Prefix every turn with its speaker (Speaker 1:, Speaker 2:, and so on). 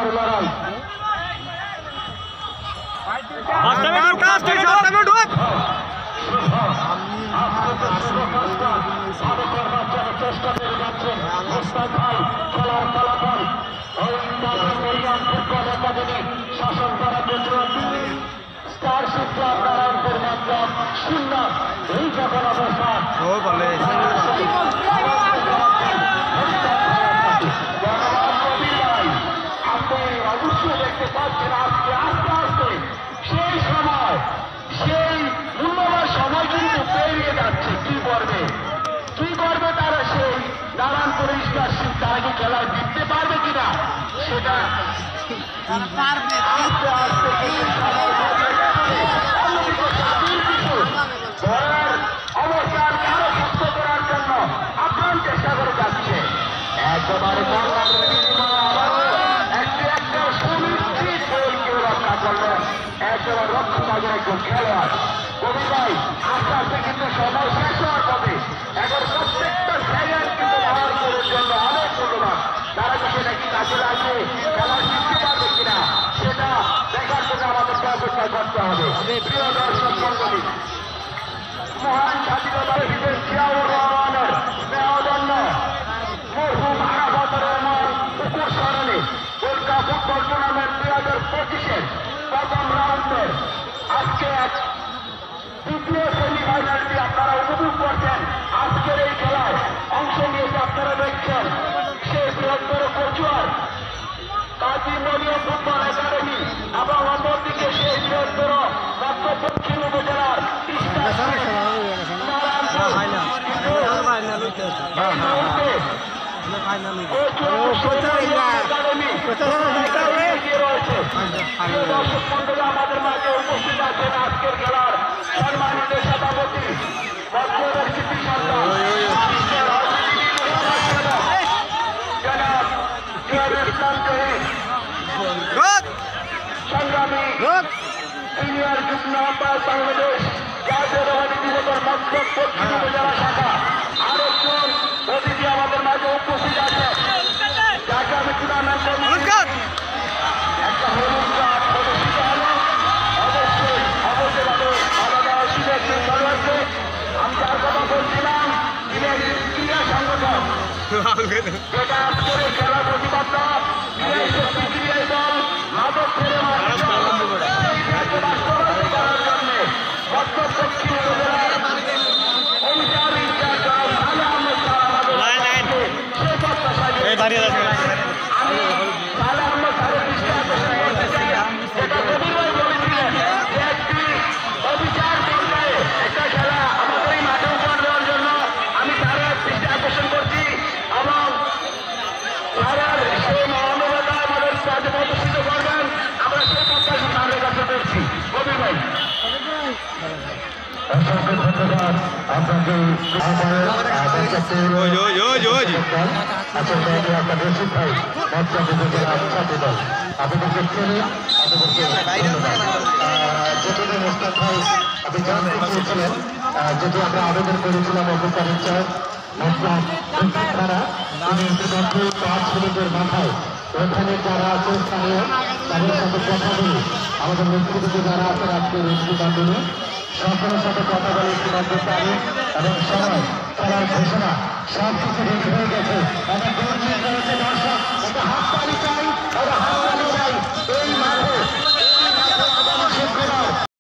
Speaker 1: জোর লড়াই। চেষ্টা করে যাচ্ছেন মুস্তাক ভাই খেলার ফলাফল ফুটবল একাডেমি শাসন করার জন্য স্টার শিক্ষা নারায়ণপুর মাত্র 0 এই যখন অবস্থা আপনি অবশ্যই দেখতে পাচ্ছেন আজকে আস্তে আস্তে সেই সময় সেই মূল্যবান সময় কিন্তু পেরিয়ে যাচ্ছে। কি করবে তারা সেই নারায়ণপুর স্টার শিক্ষা আগে খেলায় জিততে পারবে কিনা সেটা অবস্থান আরো শক্ত করার জন্য আপ্রাণ চেষ্টা করে যাচ্ছে। একেবারে একটা সুনিশ্চিত গোলকে রক্ষা করলেন একেবারে রক্ষণভাগের একজন খেলোয়াড়। কবি ভাই আস্তে আস্তে কিন্তু সময় শেষ হওয়ার পথে এখন প্রত্যেকটা সেকেন্ড কিন্তু নারায়ণপুরের জন্য অনেক মূল্যবান। তারা কি সেটা কি কাজে লাগবে খেলার জিততে পারবে কিনা সেটা দেখার জন্য আমাদেরকে অপেক্ষা করতে হবে। প্রিয় দর্শক মন্ডলী, মহান স্বাধীনতার বিশেষ জিয়াউর রহমানের স্নেহধন্য মরহুম আরাফাতের উপর স্মরণে কলকাতা ফুটবল টুর্নামেন্ট 2025-এর প্রথম রাউন্ডের আজকে দ্বিতীয় সেমিফাইনালটি আপনারা উপভোগ করছেন। আজকের এই খেলায় অংশ নিয়েছে আপনারা দেখছেন সেই বৃহত্তর কচুয়ার কাজী মরিয়ম ফুটবল একাডেমি এবং অপরদিকে সেই বৃহত্তর দক্ষিণ উপজেলার আমাদের মাঝে উপস্থিত আছেন আজকের খেলার সম্মানিত সভাপতি সংগ্রামী সিনিয়র যুগ্ম আহ্বায়ক বাংলাদেশ জাতীয় দিবসের মতলব দক্ষিণ উপজেলা শাখা আরেকজন অতিথি আমাদের মাঝে উপস্থিত আছে যাকে আমি টুর্নামেন্টের একটা হলুদ কার্ড প্রদর্শিত হল। অবশ্যই অবশ্যভাবে আলাদা সুযোগ রয়েছে। আমি যার কথা বলছিলাম ক্রীড়া সংগঠন যেটা আজকের খেলা প্রতিবদ্ধ ক্রীড়ায় দল মাদক ছেড়ে বাস্তবায়ন করার জন্য দক্ষিণ উপজেলার অভিযান ইনচার্জ সালে আহমেদ সে প্রত্যাশায় আমি সালে আহমেদ স্যারের দৃষ্টি আকর্ষণ করতে চাই। যেটা কবির ভাই বলেছিলেন যে একটি অভিযান পর্যায়ে একটা খেলা আমাদের এই মাঠে উপহার দেওয়ার জন্য আমি স্যারের দৃষ্টি আকর্ষণ করছি এবং স্যারের সেই মহানুভবতা আমাদের কাজে প্রদর্শিত করবেন। আমরা সেই প্রত্যাশা স্যারের কাছে করছি। কবির ভাই অসংখ্য ধন্যবাদ আপনাকে। যেটি আমরা আবেদন করেছিলাম অবকারী চার তারা ইতিমধ্যে 5 মিনিটের মাথায় ওখানে যারা আছে স্থানীয় তাদের সাথে কথা বলি আমাদের নেতৃত্বে যারা আছে আজকের নেতৃত্বে সকলের সাথে কথা বলে ইতিমধ্যে তারিখ এবং সময় খেলার ঘোষণা সব কিছু রেডি হয়ে গেছে।